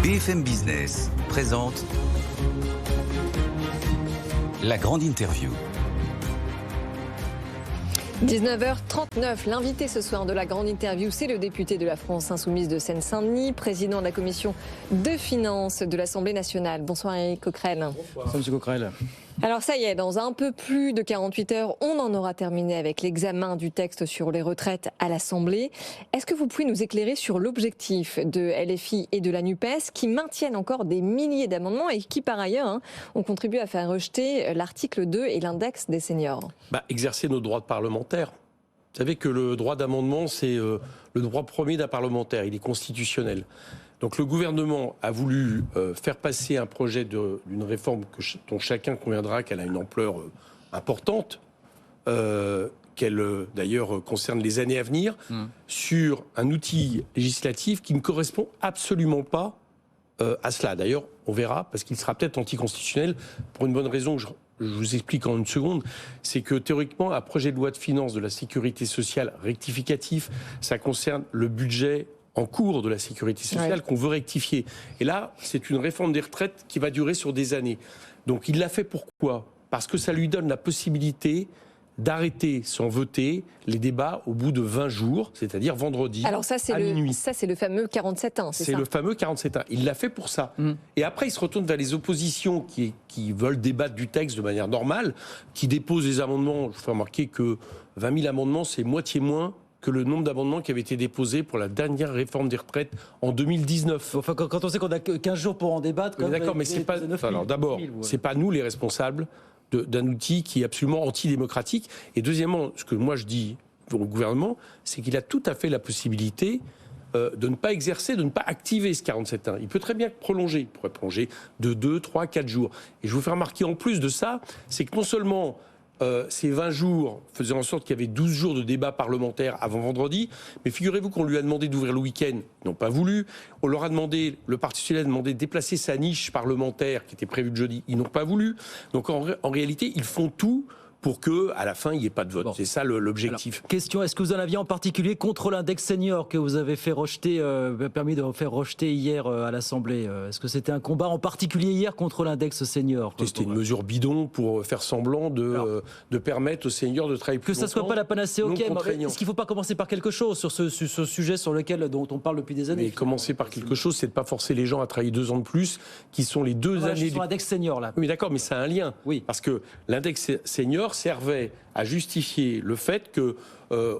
BFM Business présente la grande interview. 19h39, l'invité ce soir de la grande interview, c'est le député de la France Insoumise de Seine-Saint-Denis, président de la commission de finances de l'Assemblée nationale. Bonsoir Éric Coquerel. Bonsoir M. Coquerel. Alors ça y est, dans un peu plus de 48 heures, on en aura terminé avec l'examen du texte sur les retraites à l'Assemblée. Est-ce que vous pouvez nous éclairer sur l'objectif de LFI et de la NUPES qui maintiennent encore des milliers d'amendements et qui par ailleurs ont contribué à faire rejeter l'article 2 et l'index des seniors? Exercer nos droits de parlementaires. Vous savez que le droit d'amendement, c'est le droit premier d'un parlementaire, il est constitutionnel. Donc le gouvernement a voulu faire passer un projet d'une réforme dont chacun conviendra qu'elle a une ampleur importante, qu'elle d'ailleurs concerne les années à venir, sur un outil législatif qui ne correspond absolument pas à cela. D'ailleurs, on verra, parce qu'il sera peut-être anticonstitutionnel, pour une bonne raison que je vous explique en une seconde, c'est que théoriquement, un projet de loi de finances de la sécurité sociale rectificatif, ça concerne le budget en cours de la sécurité sociale qu'on veut rectifier. Et là, c'est une réforme des retraites qui va durer sur des années. Donc il l'a fait pourquoi ? Parce que ça lui donne la possibilité d'arrêter sans voter les débats au bout de 20 jours, c'est-à-dire vendredi à minuit. Ça, c'est le fameux 47-1, c'est ça ? C'est le fameux 47-1. Il l'a fait pour ça. Et après, il se retourne vers les oppositions qui veulent débattre du texte de manière normale, qui déposent des amendements. Je vous fais remarquer que 20 000 amendements, c'est moitié moins que le nombre d'amendements qui avaient été déposés pour la dernière réforme des retraites en 2019. Enfin, quand on sait qu'on a que 15 jours pour en débattre... D'accord, mais c'est pas... Alors d'abord, c'est pas nous les responsables d'un outil qui est absolument antidémocratique. Et deuxièmement, ce que moi je dis au gouvernement, c'est qu'il a tout à fait la possibilité de ne pas exercer, de ne pas activer ce 47.1. Il peut très bien prolonger. Il pourrait prolonger de 2, 3, 4 jours. Et je vous fais remarquer en plus de ça, c'est que non seulement ces 20 jours faisaient en sorte qu'il y avait 12 jours de débat parlementaire avant vendredi, mais figurez-vous qu'on lui a demandé d'ouvrir le week-end, ils n'ont pas voulu. On leur a demandé, le Parti socialiste a demandé de déplacer sa niche parlementaire qui était prévue le jeudi, ils n'ont pas voulu. Donc en réalité, ils font tout pour que, à la fin, il n'y ait pas de vote. Bon. C'est ça l'objectif. Alors, question, est-ce que vous en aviez en particulier contre l'index senior que vous avez fait rejeter, permis de faire rejeter hier à l'Assemblée? Est-ce que c'était un combat en particulier hier contre l'index senior? C'était une mesure bidon pour faire semblant de permettre aux seniors de travailler plus longtemps. Que ça ne soit pas la panacée, ok, mais est-ce qu'il ne faut pas commencer par quelque chose sur ce sujet dont on parle depuis des années? Mais commencer par quelque chose, c'est de ne pas forcer les gens à travailler 2 ans de plus, qui sont les 2 années... Sur l'index senior, là. Oui, d'accord, mais ça a un lien. Oui. Parce que l'index senior servait à justifier le fait que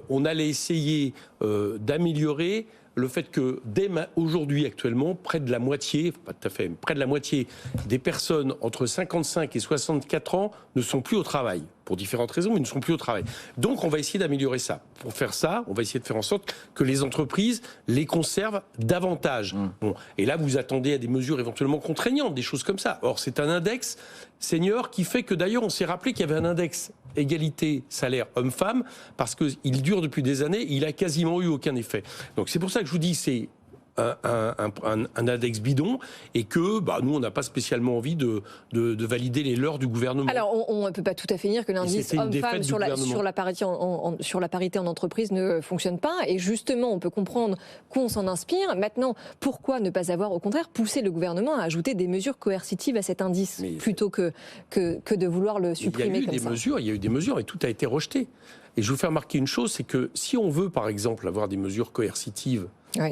on allait essayer d'améliorer le fait que dès aujourd'hui actuellement, près de la moitié, pas tout à fait, mais près de la moitié des personnes entre 55 et 64 ans ne sont plus au travail. Pour différentes raisons, mais ne sont plus au travail. Donc on va essayer d'améliorer ça. Pour faire ça, on va essayer de faire en sorte que les entreprises les conservent davantage. Bon. Et là, vous attendez à des mesures éventuellement contraignantes, des choses comme ça. Or, c'est un index senior qui fait que d'ailleurs, on s'est rappelé qu'il y avait un index égalité salaire homme-femme, parce qu'il dure depuis des années, il a quasiment eu aucun effet. Donc c'est pour ça que je vous dis, c'est un index bidon et que nous, on n'a pas spécialement envie de valider les leurs du gouvernement. Alors, on ne peut pas tout à fait dire que l'indice homme-femme sur la parité en entreprise ne fonctionne pas. Et justement, on peut comprendre qu'on s'en inspire. Maintenant, pourquoi ne pas avoir, au contraire, poussé le gouvernement à ajouter des mesures coercitives à cet indice, plutôt que de vouloir le supprimer comme ça? Il y a eu des mesures et tout a été rejeté. Et je vous fais remarquer une chose, c'est que si on veut, par exemple, avoir des mesures coercitives,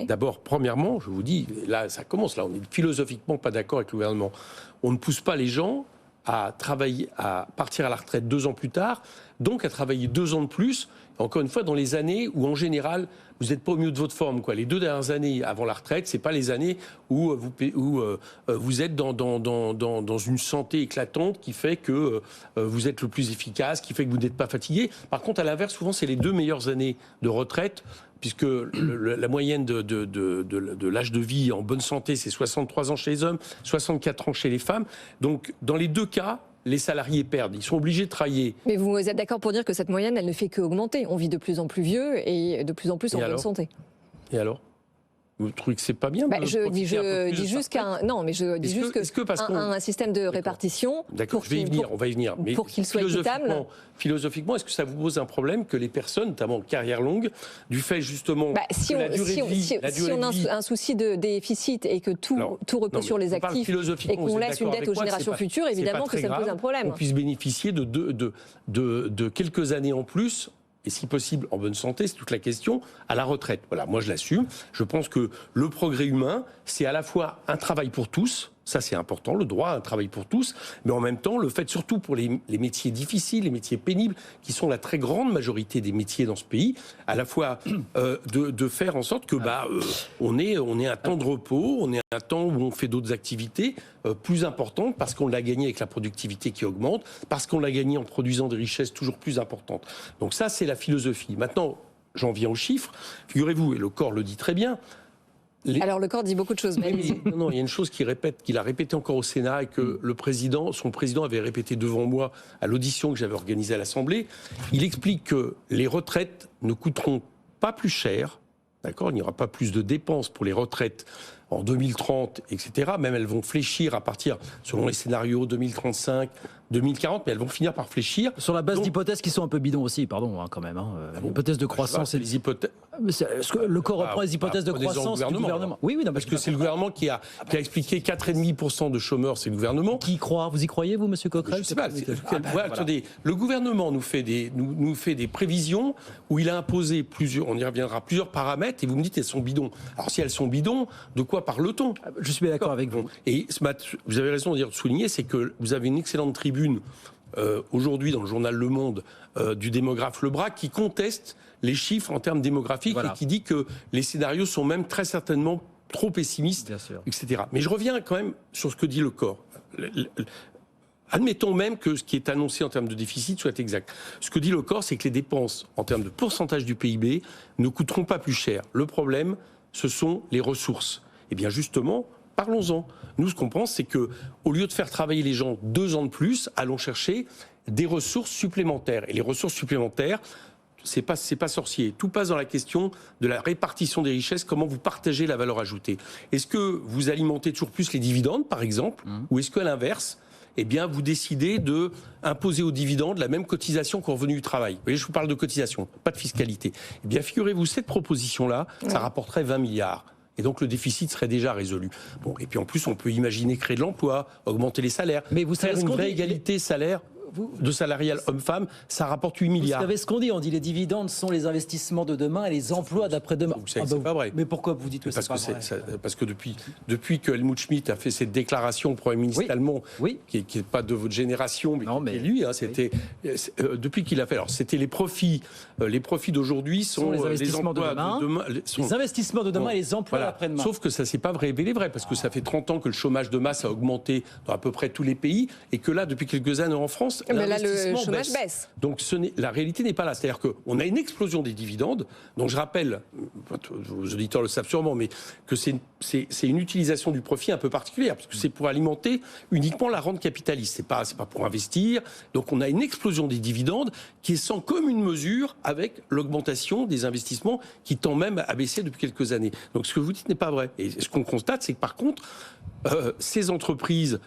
d'abord, premièrement, je vous dis, là, ça commence, là, on est philosophiquement pas d'accord avec le gouvernement. On ne pousse pas les gens à travailler, à partir à la retraite 2 ans plus tard, donc à travailler 2 ans de plus, encore une fois, dans les années où, en général, vous n'êtes pas au mieux de votre forme, quoi. Les 2 dernières années avant la retraite, c'est pas les années où vous êtes dans une santé éclatante qui fait que vous êtes le plus efficace, qui fait que vous n'êtes pas fatigué. Par contre, à l'inverse, souvent, c'est les 2 meilleures années de retraite, puisque la moyenne de l'âge de vie en bonne santé, c'est 63 ans chez les hommes, 64 ans chez les femmes. Donc, dans les 2 cas, les salariés perdent. Ils sont obligés de travailler. Mais vous êtes d'accord pour dire que cette moyenne, elle ne fait qu'augmenter. On vit de plus en plus vieux et de plus en plus en bonne santé. Et alors ? Vous trouvez que c'est pas bien Je dis juste qu'un système de répartition. D'accord, on va y venir. Mais pour qu'il soit équitable. Philosophiquement, est-ce que ça vous pose un problème que les personnes, notamment en carrière longue, du fait justement si on a un souci de déficit et que tout repose sur les actifs et qu'on laisse une dette aux générations futures, évidemment que ça pose un problème. On puisse bénéficier de quelques années en plus, et si possible en bonne santé, c'est toute la question, à la retraite. Voilà, moi je l'assume. Je pense que le progrès humain, c'est à la fois un travail pour tous, ça c'est important, le droit à un travail pour tous, mais en même temps, le fait surtout pour les métiers difficiles, les métiers pénibles, qui sont la très grande majorité des métiers dans ce pays, à la fois de faire en sorte que on ait un temps de repos, on ait un temps où on fait d'autres activités plus importantes, parce qu'on l'a gagné avec la productivité qui augmente, parce qu'on l'a gagné en produisant des richesses toujours plus importantes. Donc ça, c'est la philosophie. Maintenant, j'en viens aux chiffres. Figurez-vous, et le corps le dit très bien, alors le corps dit beaucoup de choses. Mais... Non, il y a une chose qu'il a répété encore au Sénat et que son président avait répété devant moi à l'audition que j'avais organisée à l'Assemblée. Il explique que les retraites ne coûteront pas plus cher, d'accord ? Il n'y aura pas plus de dépenses pour les retraites en 2030, etc. Même elles vont fléchir à partir, selon les scénarios, 2035, 2040, mais elles vont finir par fléchir. Sur la base d'hypothèses qui sont un peu bidons aussi, pardon, quand même. L'hypothèse de croissance et les hypothèses. Le corps reprend les hypothèses de croissance du gouvernement. Oui, non, parce que c'est le gouvernement qui a expliqué 4,5% de chômeurs, c'est le gouvernement. Qui y croit ? Vous y croyez, vous, monsieur Coquerel ? Je sais pas. Attendez, le gouvernement nous fait des prévisions où il a imposé plusieurs, on y reviendra, plusieurs paramètres, et vous me dites elles sont bidons. Alors si elles sont bidons, de quoi parle-t-on ? Je suis d'accord avec vous. Et vous avez raison de souligner, c'est que vous avez une excellente tribune aujourd'hui dans le journal Le Monde du démographe Lebrac qui conteste les chiffres en termes démographiques et qui dit que les scénarios sont même très certainement trop pessimistes, etc. Mais je reviens quand même sur ce que dit le corps. Admettons même que ce qui est annoncé en termes de déficit soit exact. Ce que dit le corps, c'est que les dépenses en termes de pourcentage du PIB ne coûteront pas plus cher. Le problème, ce sont les ressources. Eh bien justement, parlons-en. Nous, ce qu'on pense, c'est que, au lieu de faire travailler les gens 2 ans de plus, allons chercher des ressources supplémentaires. Et les ressources supplémentaires, c'est pas sorcier. Tout passe dans la question de la répartition des richesses, comment vous partagez la valeur ajoutée. Est-ce que vous alimentez toujours plus les dividendes, par exemple, ou est-ce qu'à l'inverse, eh bien, vous décidez de imposer aux dividendes la même cotisation qu'au revenu du travail. Vous voyez, je vous parle de cotisation, pas de fiscalité. Eh bien, figurez-vous, cette proposition-là, ça rapporterait 20 milliards. Et donc le déficit serait déjà résolu. Bon, et puis en plus, on peut imaginer créer de l'emploi, augmenter les salaires. Mais vous savez, une vraie égalité salaire de salarial homme-femme, ça rapporte 8 milliards. Vous savez ce qu'on dit ? On dit les dividendes sont les investissements de demain et les emplois d'après-demain. Vous savez, c'est pas vrai. Mais pourquoi vous dites que c'est pas vrai ? Parce que depuis que Helmut Schmidt a fait cette déclaration au Premier ministre allemand, qui n'est pas de votre génération, mais qui est lui, c'était depuis qu'il a fait. Alors c'était les profits d'aujourd'hui sont les investissements de demain. Les investissements de demain et les emplois d'après-demain. Sauf que ça s'est pas révélé vrai, parce que ça fait 30 ans que le chômage de masse a augmenté dans à peu près tous les pays, et que là, depuis quelques années en France, mais là, le chômage baisse. Donc la réalité n'est pas là. C'est-à-dire qu'on a une explosion des dividendes, dont je rappelle, vos auditeurs le savent sûrement, mais que c'est une utilisation du profit un peu particulière, parce que c'est pour alimenter uniquement la rente capitaliste. C'est pas pour investir. Donc on a une explosion des dividendes qui est sans commune mesure avec l'augmentation des investissements qui tend même à baisser depuis quelques années. Donc ce que vous dites n'est pas vrai. Et ce qu'on constate, c'est que par contre, ces entreprises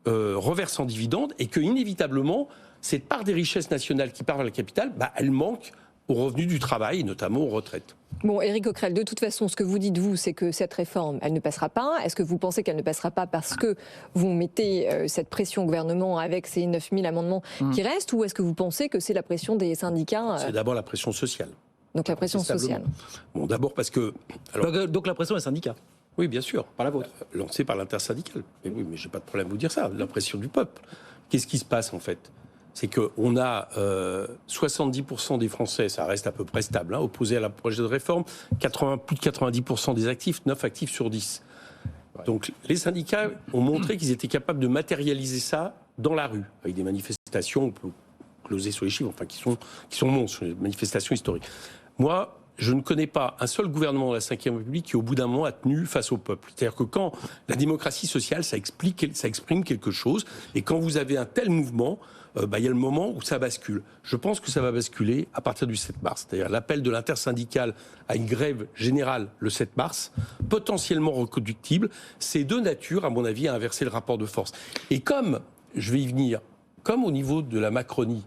reversent en dividendes et que inévitablement, cette part des richesses nationales qui part vers le capital, elle manque aux revenus du travail, et notamment aux retraites. Bon, Éric Coquerel, de toute façon, ce que vous dites, vous, c'est que cette réforme, elle ne passera pas. Est-ce que vous pensez qu'elle ne passera pas parce que vous mettez cette pression au gouvernement avec ces 9000 amendements qui restent, ou est-ce que vous pensez que c'est la pression des syndicats C'est d'abord la pression sociale. Donc la pression sociale. Bon, d'abord parce que... Donc la pression des syndicats. Oui, bien sûr. Pas la vôtre. Lancée par l'intersyndicale. Mais oui, mais j'ai pas de problème à vous dire ça. La pression du peuple. Qu'est-ce qui se passe, en fait ? C'est qu'on a 70% des Français, ça reste à peu près stable, opposés à la projet de réforme, plus de 90% des actifs, 9 actifs sur 10. Donc les syndicats ont montré qu'ils étaient capables de matérialiser ça dans la rue, avec des manifestations, on peut closer sur les chiffres, enfin qui sont monstres, les manifestations historiques. Moi, je ne connais pas un seul gouvernement de la Ve République qui, au bout d'un moment, a tenu face au peuple. C'est-à-dire que quand la démocratie sociale, ça exprime quelque chose, et quand vous avez un tel mouvement, il y a le moment où ça bascule. Je pense que ça va basculer à partir du 7 mars. C'est-à-dire l'appel de l'intersyndicale à une grève générale le 7 mars, potentiellement reconductible, c'est de nature, à mon avis, à inverser le rapport de force. Et comme, je vais y venir, comme au niveau de la Macronie,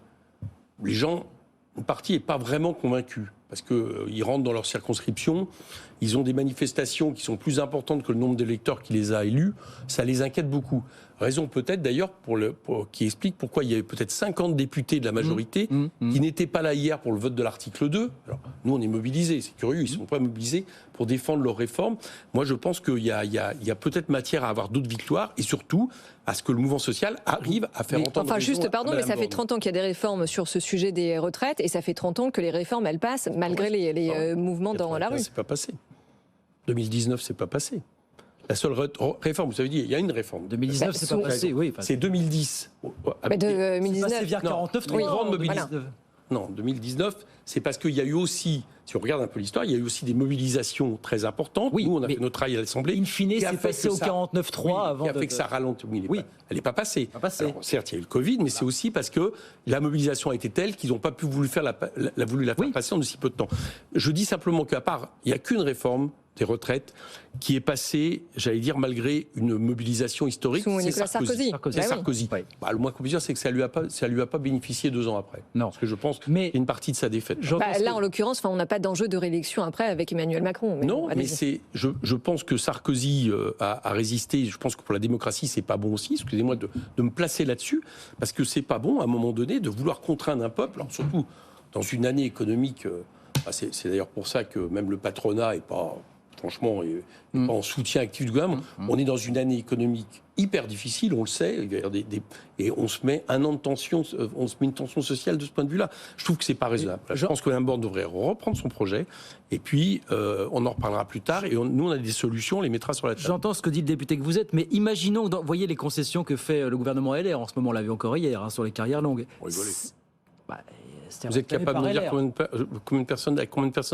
les gens, une partie n'est pas vraiment convaincue, parce qu'ils rentrent dans leur circonscription, ils ont des manifestations qui sont plus importantes que le nombre d'électeurs qui les a élus, ça les inquiète beaucoup. Raison peut-être d'ailleurs qui explique pourquoi il y avait peut-être 50 députés de la majorité qui n'étaient pas là hier pour le vote de l'article 2. Alors, nous, on est mobilisés, c'est curieux, ils ne sont pas mobilisés pour défendre leurs réformes. Moi, je pense qu'il y a peut-être matière à avoir d'autres victoires et surtout à ce que le mouvement social arrive à faire entendre. Enfin, juste, pardon, mais ça fait 30 ans qu'il y a des réformes sur ce sujet des retraites et ça fait 30 ans que les réformes, elles passent malgré les mouvements dans la rue. C'est pas passé. 2019, c'est pas passé. La seule réforme, vous avez dit, il y a une réforme. 2019, c'est pas passé, oui. C'est 2010. Mais 2019. C'est vers 49, oui, grande mobilisation. Voilà. Non, 2019, c'est parce qu'il y a eu aussi, si on regarde un peu l'histoire, il y a eu aussi des mobilisations très importantes. Oui, nous, on a fait notre travail à l'Assemblée. In fine, c'est passé au 49-3 avant. Qui a fait que ça ralentit. Oui, elle n'est pas passée. Alors, certes, il y a eu le Covid, mais c'est aussi parce que la mobilisation a été telle qu'ils n'ont pas pu la faire passer en aussi peu de temps. Je dis simplement qu'à part, il n'y a qu'une réforme des retraites qui est passée, j'allais dire, malgré une mobilisation historique. Sous Nicolas Sarkozy. C'est Sarkozy. Oui. Le moins qu'on puisse dire, c'est que ça lui a pas bénéficié 2 ans après. Non. Parce que je pense qu'il y a une partie de sa défaite. Là, en l'occurrence, on n'a pas d'enjeu de réélection après avec Emmanuel Macron. Non, mais je pense que Sarkozy a résisté. Je pense que pour la démocratie, c'est pas bon aussi. Excusez-moi de me placer là-dessus, parce que c'est pas bon à un moment donné de vouloir contraindre un peuple, alors surtout dans une année économique. C'est d'ailleurs pour ça que même le patronat est pas. Franchement, pas en soutien actif du gouvernement. On est dans une année économique hyper difficile, on le sait, et on se met un an de tension, on se met une tension sociale de ce point de vue-là. Je trouve que c'est pas raisonnable. Je pense que Mme Borne devrait reprendre son projet, et puis on en reparlera plus tard, et nous on a des solutions, on les mettra sur la table. J'entends ce que dit le député que vous êtes, mais imaginons, vous voyez les concessions que fait le gouvernement LR, en ce moment on l'a vu encore hier, sur les carrières longues. Vous êtes capable de me dire combien de personnes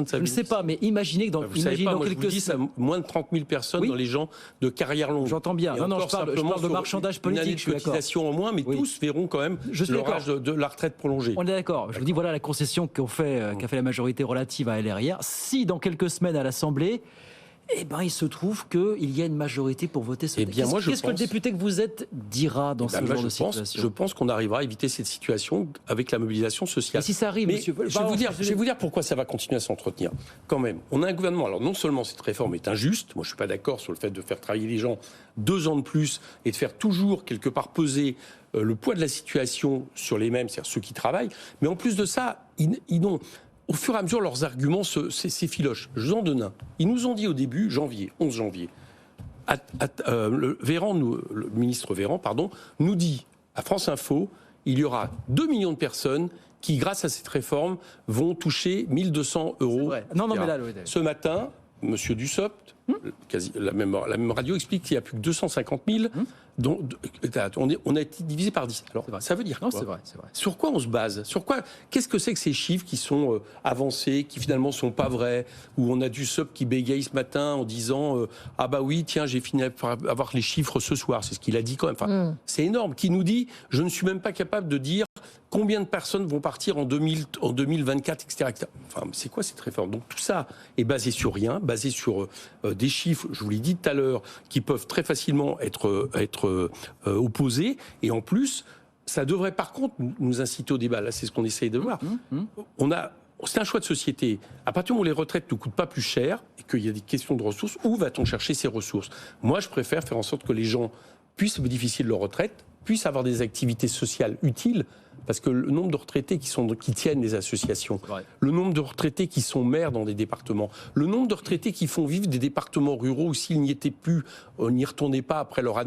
ça Je ne sais pas, mais imaginez que dans, quelques ça moins de 30 000 personnes dans les gens de carrière longue. J'entends bien. Non, je parle de marchandage politique. Une année de cotisation en moins, mais tous verront quand même leur âge de la retraite prolongée. On est d'accord. Je vous dis, voilà la concession qu'a fait la majorité relative à LR hier. Si dans quelques semaines à l'Assemblée, il se trouve qu'il y a une majorité pour voter ce texte. Qu'est-ce que le député que vous êtes dira dans ce genre de situation ? Je pense qu'on arrivera à éviter cette situation avec la mobilisation sociale. Et si ça arrive, monsieur... Je vais vous dire pourquoi ça va continuer à s'entretenir. Quand même, on a un gouvernement... Alors non seulement cette réforme est injuste, moi je ne suis pas d'accord sur le fait de faire travailler les gens 2 ans de plus et de faire toujours quelque part peser le poids de la situation sur les mêmes, c'est-à-dire ceux qui travaillent, mais en plus de ça, ils ont... Au fur et à mesure, leurs arguments s'effilochent. Je vous en donne un. Ils nous ont dit au début, 11 janvier, le ministre Véran, nous dit à France Info, il y aura 2 millions de personnes qui, grâce à cette réforme, vont toucher 1 200 €. Ce matin, M. Dussopt, la même radio, explique qu'il n'y a plus que 250 000. On a été divisé par 10. Alors, ça veut dire quoi ? C'est vrai. Sur quoi on se base ? Qu'est-ce que c'est que ces chiffres qui sont avancés, qui finalement ne sont pas vrais ? Où on a Dussopt qui bégaye ce matin en disant ah bah oui, tiens, j'ai fini par avoir les chiffres ce soir. C'est ce qu'il a dit quand même. C'est énorme. Qui nous dit, je ne suis même pas capable de dire combien de personnes vont partir en 2024, etc. Enfin, c'est quoi cette réforme ? Donc tout ça est basé sur rien, basé sur des chiffres, je vous l'ai dit tout à l'heure, qui peuvent très facilement être opposés. Et en plus, ça devrait par contre nous inciter au débat. Là, c'est ce qu'on essaye de voir. C'est un choix de société. À partir du moment où les retraites ne coûtent pas plus cher et qu'il y a des questions de ressources, où va-t-on chercher ces ressources ? Moi, je préfère faire en sorte que les gens puissent bénéficier de leur retraite, puissent avoir des activités sociales utiles, parce que le nombre de retraités qui tiennent les associations, le nombre de retraités qui sont maires dans des départements, le nombre de retraités qui font vivre des départements ruraux où s'ils n'y étaient plus, n'y retournaient pas après leur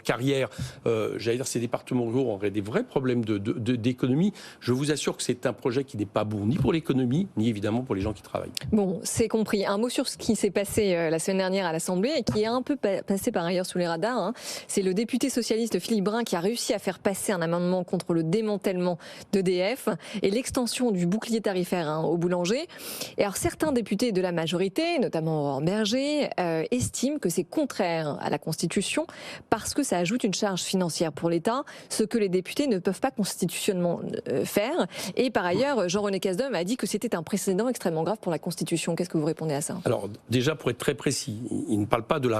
carrière, j'allais dire ces départements ruraux auraient des vrais problèmes d'économie. Je vous assure que c'est un projet qui n'est pas bon ni pour l'économie, ni évidemment pour les gens qui travaillent. Bon, c'est compris. Un mot sur ce qui s'est passé la semaine dernière à l'Assemblée et qui est un peu passé par ailleurs sous les radars. C'est le député socialiste Philippe Brun qui a réussi à faire passer un amendement amendement contre le démantèlement d'EDF et l'extension du bouclier tarifaire aux boulangers. Et alors certains députés de la majorité, notamment Aurore Bergé, estiment que c'est contraire à la Constitution parce que ça ajoute une charge financière pour l'État, ce que les députés ne peuvent pas constitutionnellement faire. Et par ailleurs, Jean-René Cazeneuve a dit que c'était un précédent extrêmement grave pour la Constitution. Qu'est-ce que vous répondez à ça? Alors déjà, pour être très précis, il ne parle pas de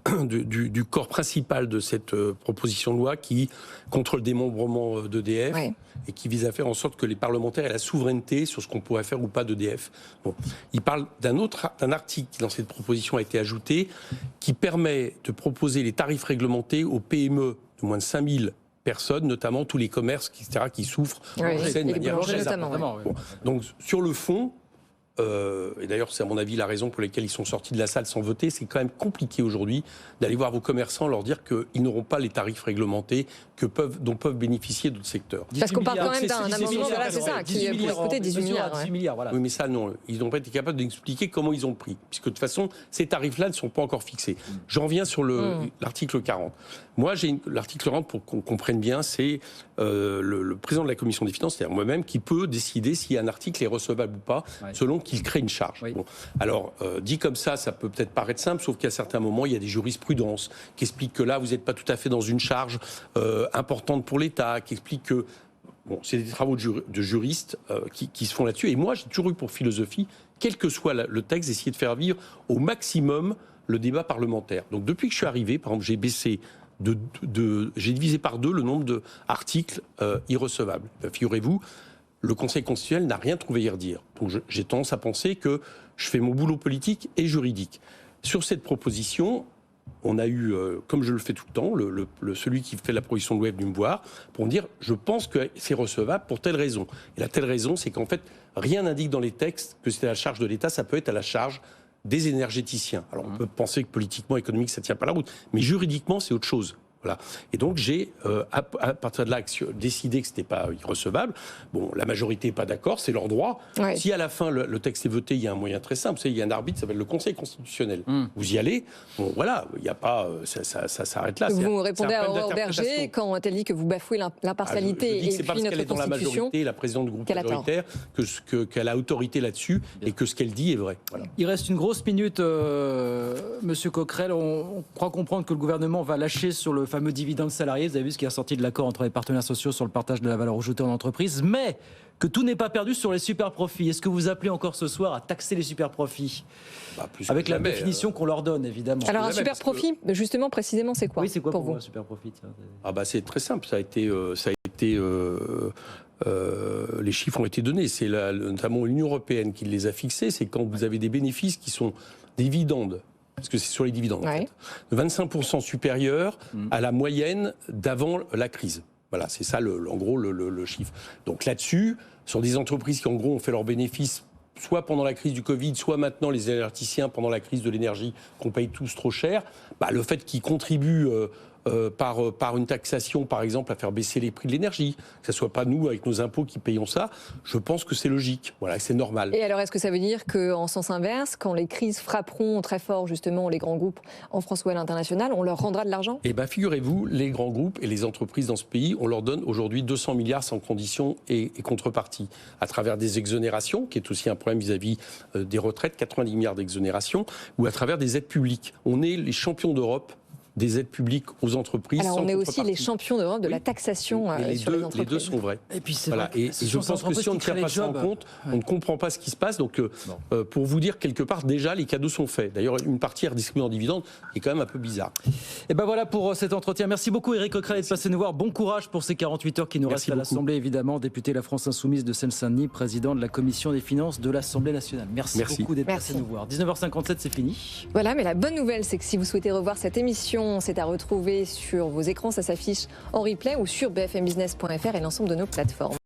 du corps principal de cette proposition de loi qui contre le démembrement d'EDF et qui vise à faire en sorte que les parlementaires aient la souveraineté sur ce qu'on pourrait faire ou pas d'EDF. Bon. Il parle d'un article qui dans cette proposition a été ajouté qui permet de proposer les tarifs réglementés aux PME de moins de 5000 personnes, notamment tous les commerces, etc., qui souffrent de manière notamment. Bon. Donc sur le fond, et d'ailleurs c'est à mon avis la raison pour laquelle ils sont sortis de la salle sans voter, c'est quand même compliqué aujourd'hui d'aller voir vos commerçants, leur dire qu'ils n'auront pas les tarifs réglementés dont peuvent bénéficier d'autres secteurs. Parce qu'on parle quand même d'un amendement, c'est ça, qui pourrait coûter 18 milliards. Voilà. Oui, mais ça non, ils n'ont pas été capables d'expliquer comment ils ont pris, puisque de toute façon ces tarifs-là ne sont pas encore fixés. J'en reviens sur l'article 40. Moi j'ai l'article 40, pour qu'on comprenne bien, c'est le président de la commission des finances, c'est-à-dire moi-même, qui peut décider si un article est recevable ou pas, selon qu'il crée une charge. Bon. Alors, dit comme ça peut peut-être paraître simple, sauf qu'à certains moments, il y a des jurisprudences qui expliquent que là, vous n'êtes pas tout à fait dans une charge importante pour l'État, qui expliquent que c'est des travaux de juristes qui se font là-dessus. Et moi, j'ai toujours eu pour philosophie, quel que soit le texte, d'essayer de faire vivre au maximum le débat parlementaire. Donc, depuis que je suis arrivé, par exemple, j'ai baissé j'ai divisé par 2 le nombre d'articles irrecevables. Figurez-vous, le Conseil constitutionnel n'a rien trouvé à y redire. Donc j'ai tendance à penser que je fais mon boulot politique et juridique. Sur cette proposition, on a eu, comme je le fais tout le temps, celui qui fait la proposition de loi est venu me voir pour me dire « je pense que c'est recevable pour telle raison ». Et la telle raison, c'est qu'en fait, rien n'indique dans les textes que c'est à la charge de l'État, ça peut être à la charge des énergéticiens. Alors on peut penser que politiquement, économiquement, ça ne tient pas la route, mais juridiquement, c'est autre chose. Voilà. Et donc j'ai, à partir de là, décidé que c'était pas irrecevable. Bon, la majorité n'est pas d'accord, c'est leur droit. Ouais. Si à la fin le texte est voté, il y a un moyen très simple. Il y a un arbitre, ça s'appelle le Conseil constitutionnel. Vous y allez. Bon, voilà, il n'y a pas, ça s'arrête là. Vous répondez à Aurore Bergé quand elle dit que vous bafouez l'impartialité et puis notre Constitution. C'est parce qu'elle est dans la majorité, la présidente du groupe majoritaire, qu'elle a autorité là-dessus et que ce qu'elle dit est vrai. Voilà. Il reste une grosse minute, Monsieur Coquerel. On croit comprendre que le gouvernement va lâcher sur le fameux dividende salarié. Vous avez vu ce qui est sorti de l'accord entre les partenaires sociaux sur le partage de la valeur ajoutée en entreprise, mais que tout n'est pas perdu sur les super profits. Est-ce que vous appelez encore ce soir à taxer les super profits avec la définition qu'on leur donne, évidemment? Alors un super profit, justement, précisément, c'est quoi? Oui, c'est quoi pour vous un super profit? C'est très simple. Ça a été les chiffres ont été donnés. C'est notamment l'Union européenne qui les a fixés. C'est quand vous avez des bénéfices qui sont des dividendes, parce que c'est sur les dividendes, en fait, de 25% supérieurs à la moyenne d'avant la crise. Voilà, c'est ça en gros le chiffre. Donc là-dessus, sur des entreprises qui en gros ont fait leurs bénéfices soit pendant la crise du Covid, soit maintenant les énergéticiens pendant la crise de l'énergie qu'on paye tous trop cher, le fait qu'ils contribuent par une taxation, par exemple, à faire baisser les prix de l'énergie, que ce ne soit pas nous, avec nos impôts, qui payons ça, je pense que c'est logique, voilà, c'est normal. Et alors, est-ce que ça veut dire qu'en sens inverse, quand les crises frapperont très fort, justement, les grands groupes en France ou à l'international, on leur rendra de l'argent? Eh bien, figurez-vous, les grands groupes et les entreprises dans ce pays, on leur donne aujourd'hui 200 milliards sans conditions et contrepartie, à travers des exonérations, qui est aussi un problème vis-à-vis des retraites, 90 milliards d'exonérations, ou à travers des aides publiques. On est les champions d'Europe des aides publiques aux entreprises. Alors on est aussi les champions d'Europe de la taxation sur les entreprises. Les deux sont vrais. Et puis c'est voilà. Et je pense que si on ne tient pas ça en compte, on ne comprend pas ce qui se passe. Donc pour vous dire quelque part, déjà les cadeaux sont faits. D'ailleurs une partie est redistribuée en dividendes, est quand même un peu bizarre. Et ben voilà pour cet entretien. Merci beaucoup Éric Coquerel d'être passé nous voir. Bon courage pour ces 48 heures qui nous restent à l'Assemblée, évidemment. Député de la France Insoumise de Seine-Saint-Denis, président de la Commission des finances de l'Assemblée nationale. Merci beaucoup d'être passé nous voir. 19h57, c'est fini. Voilà, mais la bonne nouvelle, c'est que si vous souhaitez revoir cette émission, c'est à retrouver sur vos écrans, ça s'affiche en replay ou sur bfmbusiness.fr et l'ensemble de nos plateformes.